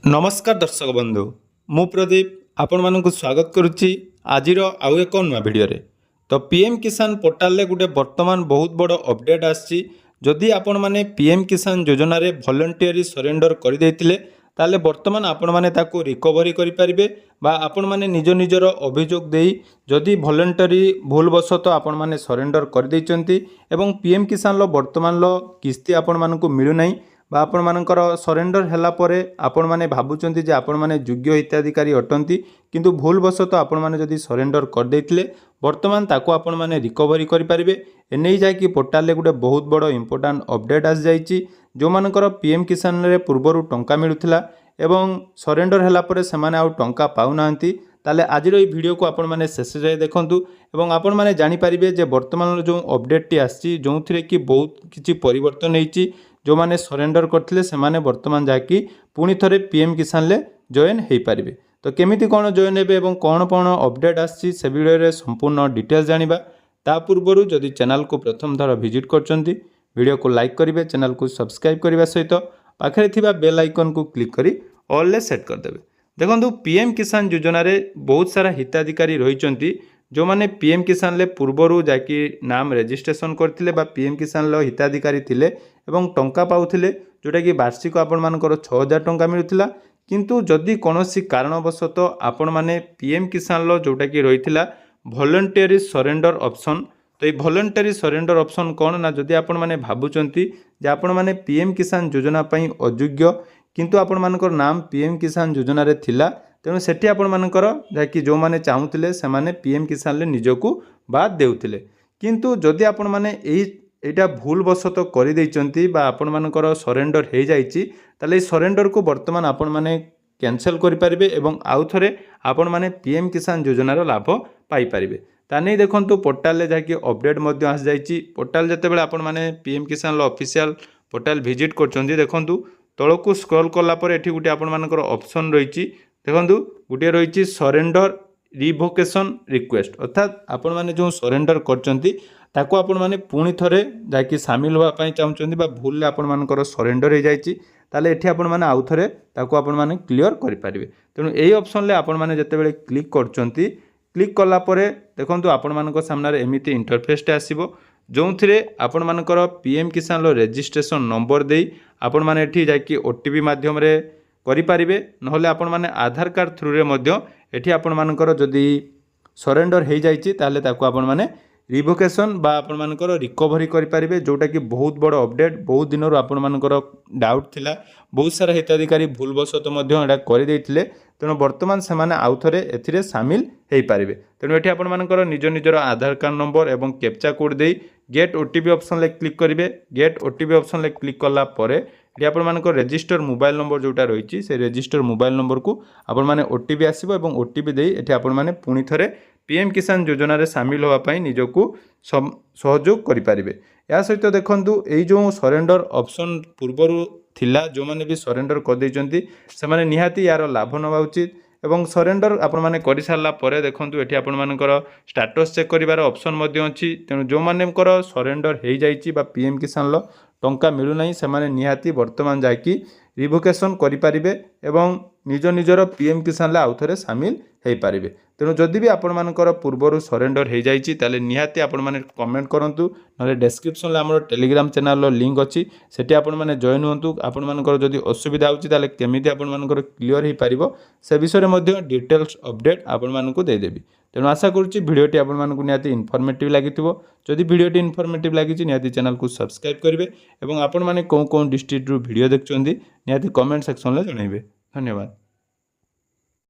नमस्कार दर्शक बंधु मु प्रदीप आपण मानक स्वागत करुच्ची आजिर आउ एक नुआ भिडियो रे। तो पीएम किसान पोर्टाल गोटे वर्तमान बहुत बड़ अपडेट आसी। जदि आपण माने पीएम किसान योजना रे वॉलंटियरी सरेंडर कर देथिले ताले वर्तमान आपण माने ताको रिकवरी करि परिबे बा आपण माने निज निजर अभियोग देई जदि वॉलंटरी भूलवशत आपण माने सरेंडर कर दैचंती एवं पीएम किसान लो वर्तमान लो किस्ती आपण मानकु मिलु नाही बा आपण मानकर सरेंडर हैला परे आपण माने भाबुचंती जे आपण माने योग्य हिताधिकारी अटंती किंतु भूलवशत आपण माने जदि सरेंडर कर देथिले वर्तमान ताको आपण माने रिकवरी करि परिबे। एनै जाय कि पोर्टाल रे गुटे बहुत बड़ इंपोर्टेंट अपडेट आस जाईची। जो मानकर पीएम किसान रे पूर्वरु टंका मिलुथिला एवं सरेंडर हैला परे सेमाने आउ टंका पाउ नांती ताले आजिर এই ভিডিও को आपण माने शेष जाय देखंतु एवं आपण माने जानि परिबे जे वर्तमान जो अपडेट टी आसी जोंथिरे कि बहुत किछि परिवर्तन हेची। जो माने सरेंडर करथिले सेमाने वर्तमान जाकी पुणी थरे पीएम किसान ले जॉइन हेई परिबे। तो केमिति कोन जॉइन हेबे एवं कोन अपडेट आसी से वीडियो रे संपूर्ण डिटेल्स जानिबा। ता पूर्वरु जदि चैनल को प्रथम थर विजिट करचंती वीडियो को लाइक करिवे, चैनल को सब्सक्राइब करबा सहित पाखरे थिबा बेल आइकन को क्लिक करी ऑल ले सेट कर देबे। देखंतु पीएम किसान योजना रे बहुत सारा हिताधिकारी रहिचंती जो माने पीएम किसान ले पूर्वरु जाकी नाम रजिस्ट्रेशन करथिले बा पीएम किसान लो हिताधिकारी थिले एवं टंका पाउथिले जोटा कि वार्षिक आपण मानकर 6000 टंका मिलुथिला। किंतु जदि कोनोसी कारणवशत आपण माने पीएम किसान लो जोटा कि रहिथिला वॉलंटियरी सरेंडर ऑप्शन। तो ये वॉलंटियरी सरेंडर ऑप्शन कौन ना जदि आपण माने भाबुचंती जे आपण माने पीएम किसान योजना पई अयोग्य किंतु आपण मानकर नाम पीएम किसान योजना रे थिला तेणु सेठी आपण मानकर जाकि जो माने चाहुथिले से माने पीएम किसान ले निजको बाद देउथिले। किंतु जदि आपण माने एटा भूलवशत कर देइचंती बा आपण मानकर सरेंडर हे जाईची ताले सरेंडर को वर्तमान आपण माने कैंसिल करि परिबे एवं आउ थरे आपण माने पीएम किसान योजना रो लाभ पाई परिबे। ता नै देखंतु पोर्टाल ले जाकि अपडेट मध्ये आस जाईची। पोर्टाल जते बेले आपण माने पीएम किसान लो ऑफिशियल पोर्टाल विजिट करचंती देखंतु तळकु स्क्रॉल करला पर एठी गुटे आपण मानकर ऑप्शन रहिची। देखंतु गुटे रहिची सरेंडर रिवोकेशन रिक्वेस्ट अर्थात आपण माने जो सरेंडर करचंती ताको आपण माने पुणी थरे जाकि शामिल होवा पई चाहुचंती बा भूल ले आपण मानकर सरेंडर हे जाईची ताले एठी आपण माने आउ थरे ताको आपण माने क्लियर करि परिबे। तेणु एई ऑप्शन ले आपण माने जते बेले क्लिक करचंती क्लिक कला परे देखंतु आपण मानकर सामने रे एमिति इंटरफेस टे आसीबो जोंथिरे आपण मानकर पीएम किसान लो रजिस्ट्रेशन नंबर देई आपण माने एठी जाकि ओटीपी माध्यम रे करि परिबे नहले आपण माने आधार कार्ड थ्रू रे मध्य एठी आपण मानकर जदि सरेंडर हे जाईची ताले ताको आपण माने रिवोकेशन बा आपण मानकर रिकवरी करि परिबे जोटा कि बहुत बड़ अपडेट। बहुत दिन आपण मानकर डाउट थिला बहुत सारा हिताधिकारी भूलवशत मध्य एटा करि दैथिले तेणु वर्तमान से माने आउ थरे एथिरे शामिल हेई परिबे। तेणु एठी आपण मानकर निज निजर आधार कार्ड नंबर एवं कैप्चा कोड देई गेट ओटीपी ऑप्शन ले क्लिक करिवे। गेट ओटीपी ऑप्शन ले क्लिक करला परे एठी आपण मानकर रजिस्टर मोबाइल नंबर जोटा रहिची से रजिस्टर मोबाइल नंबर को आपण माने ओटीपी आसीबो एवं ओटीपी देई एठी आपण माने पुणी थरे पीएम किसान योजना रे शामिल होवा पई निजको सहयोग करि परिबे। या सहित देखंतु एई जो सरेंडर ऑप्शन पूर्वरु थिला जो माने भी सरेंडर कर दैचंती से माने निहाती यार लाभ नबा उचित एवं सरेंडर आपण माने करि सारला परे देखंतु एठी आपण मानकर स्टेटस चेक करिवार ऑप्शन मध्ये अछि। तेणु जो मानेकर सरेंडर हेई जाईची बा पीएम किसान लो टंका मिलु नाही से माने निहाती वर्तमान जाकी रिवोकेशन करि परिबे एवं निज निजर पीएम किसान ले आउ थरे शामिल हेई परिबे। तेणु जदि भी आपण मानकर पूर्वरु सरेंडर हेई जाईची ताले निहाती आपण माने कमेंट करंतु नले डिस्क्रिप्शन ले हमर टेलीग्राम चैनल लो लिंक अछि सेठी आपण माने जॉइन होंतु। आपण मानकर जदि असुविधा होची ताले केमिति आपण मानकर क्लियर हेई परिबो से विषय रे मध्ये डिटेल्स अपडेट आपण मानकु दे देबी। तेणु आशा करूची भिडियोटी आपण मानकु निहाती इन्फॉर्मेटिव लागिथिबो। जदि भिडियोटी इन्फॉर्मेटिव लागिची निहाती चैनल को सब्सक्राइब करिवे एवं आपण माने कोन डिस्ट्रिक्ट रु भिडियो देखचोंदी निहाती कमेंट सेक्शन ले जणाइबे। धन्यवाद।